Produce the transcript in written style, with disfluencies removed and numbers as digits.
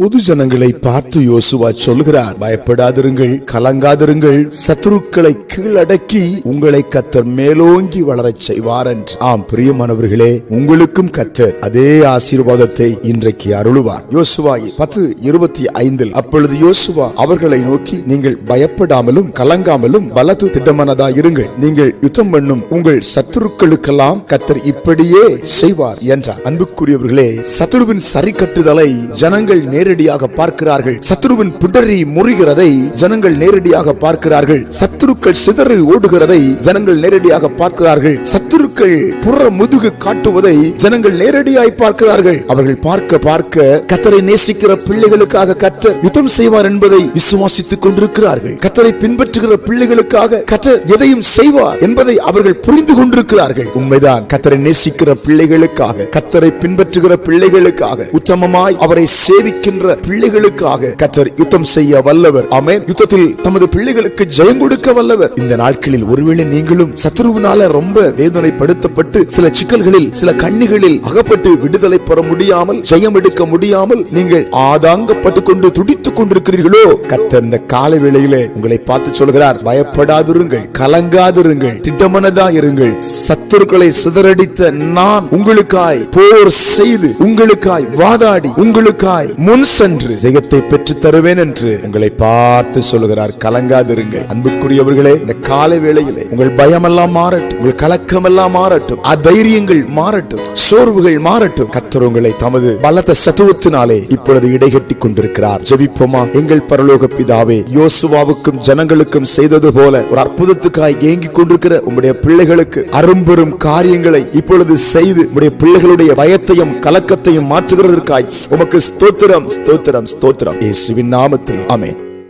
பொது ஜனங்களை பார்த்து யோசுவா சொல்கிறார், பயப்படாதிருங்கள், கலங்காதிருங்கள், சத்துருக்களை கீழடக்கி உங்களை கர்த்தர் மேலோங்கி வளரச் செய்வார் என்று. ஆம் பிரியமானவர்களே, உங்களுக்கும் கர்த்தர் அதே ஆசீர்வாதத்தை இன்றைக்கு அருளுவார். யோசுவா 10:25 அப்பொழுது யோசுவா அவர்களை நோக்கி, நீங்கள் பயப்படாமலும் கலங்காமலும் பலத்து திட்டமானதாய் இருங்கள். நீங்கள் யுத்தம் பண்ணும் உங்கள் சத்துருக்களுக்கெல்லாம் கர்த்தர் இப்படியே செய்வார் என்றார். அன்புக்குரியவர்களே, சத்துருவின் சரி கட்டுதலை ஜனங்கள் நேரடியாக பார்க்கிறார்கள். சத்துருவின் பிடரி முறிகிறதை ஜனங்கள் நேரடியாக பார்க்கிறார்கள். சத்துருக்கள் சிதறி ஓடுகிறதை ஜனங்கள் நேரடியாக பார்க்கிறார்கள். சத்துருக்கள் புற முதுகு காட்டுவதை ஜனங்கள் நேரடியாய் பார்க்கிறார்கள். அவர்கள் பார்க்க பார்க்க கர்த்தரை நேசிக்கிற பிள்ளைகளுக்காக கர்த்தர் யுத்தம் செய்வார் என்பதை விசுவாசித்துக் கொண்டிருக்கிறார்கள். கர்த்தரை பின்பற்றுகிற பிள்ளைகளுக்காக கர்த்தர் எதையும் செய்வார் என்பதை அவர்கள் புரிந்து கொண்டிருக்கிறார்கள். உண்மைதான், கர்த்தரை நேசிக்கிற பிள்ளைகளுக்காக, கர்த்தரை பின்பற்றுகிற பிள்ளைகளுக்காக, உத்தமமாய் அவரை சேவிக்கின்ற பிள்ளைகளுக்காக கர்த்தர் யுத்தம் செய்ய வல்லவர். ஆமென். யுத்தத்தில் தமது பிள்ளைகளுக்கு ஜெயம் கொடுக்க வல்லவர். இந்த நாட்களில் ஒருவேளை நீங்களும் சத்துருவினால ரொம்ப வேதனைப்படுத்தப்பட்டு சில சிக்கல்களில், சில கண்ணிகளில் அகப்பட்டு விடுதலை பெற முடியாமல், ஜெயம் எடுக்க முடியாமல் நீங்கள் ஆதாங்கப்பட்டுக் கொண்டு துடித்துக் கொண்டிருக்கிறீர்களோ, கர்த்தர் இந்த காலை வேளையிலே உங்களை பார்த்து சொல்கிறார், பயப்படாதிருங்கள், கலங்காதிருங்கள், திட்டமனதாயிருங்கள். சத்துருக்களை சிதறடித்த நான் உங்களுக்காய் போர் செய்து, உங்களுக்காய் வாதாடி, உங்களுக்காய் முன் சென்று ஜெயத்தை பெற்று தருவேன் என்று உங்களை பார்த்து சொல்லுகிறார். கலங்காதிருங்கள். அன்புக்குரியவர்களே, இந்த காலை வேளையிலே உங்கள் பயமெல்லாம் மாறட்டும், உங்கள் கலக்கமெல்லாம் மாறட்டும், அதைரியங்கள் மாறட்டும், சோர்வுகள் மாறட்டும். கர்த்தர் உங்களை தமது பலத்த சத்துவத்தினாலே இப்பொழுது இடைகட்டி கொண்டிருக்கிறார். ஜெபிப்போமா? எங்கள் பரலோக பிதாவே, யோசுவாவுக்கும் ஜனங்களுக்கும் செய்தது போல ஒரு அற்புதத்துக்காய் ஏங்கிக் கொண்டிருக்கிற உம்முடைய பிள்ளைகளுக்கு அரும்பெரும் காரியங்களை இப்பொழுது செய்து உம்முடைய பிள்ளைகளுடைய பயத்தையும் கலக்கத்தையும் மாற்றுகிறதற்காய் உமக்கு ஸ்தோத்திரம், ஸ்தோத்திரம், ஸ்தோத்திரம். இயேசுவின் நாமத்தில் ஆமென்.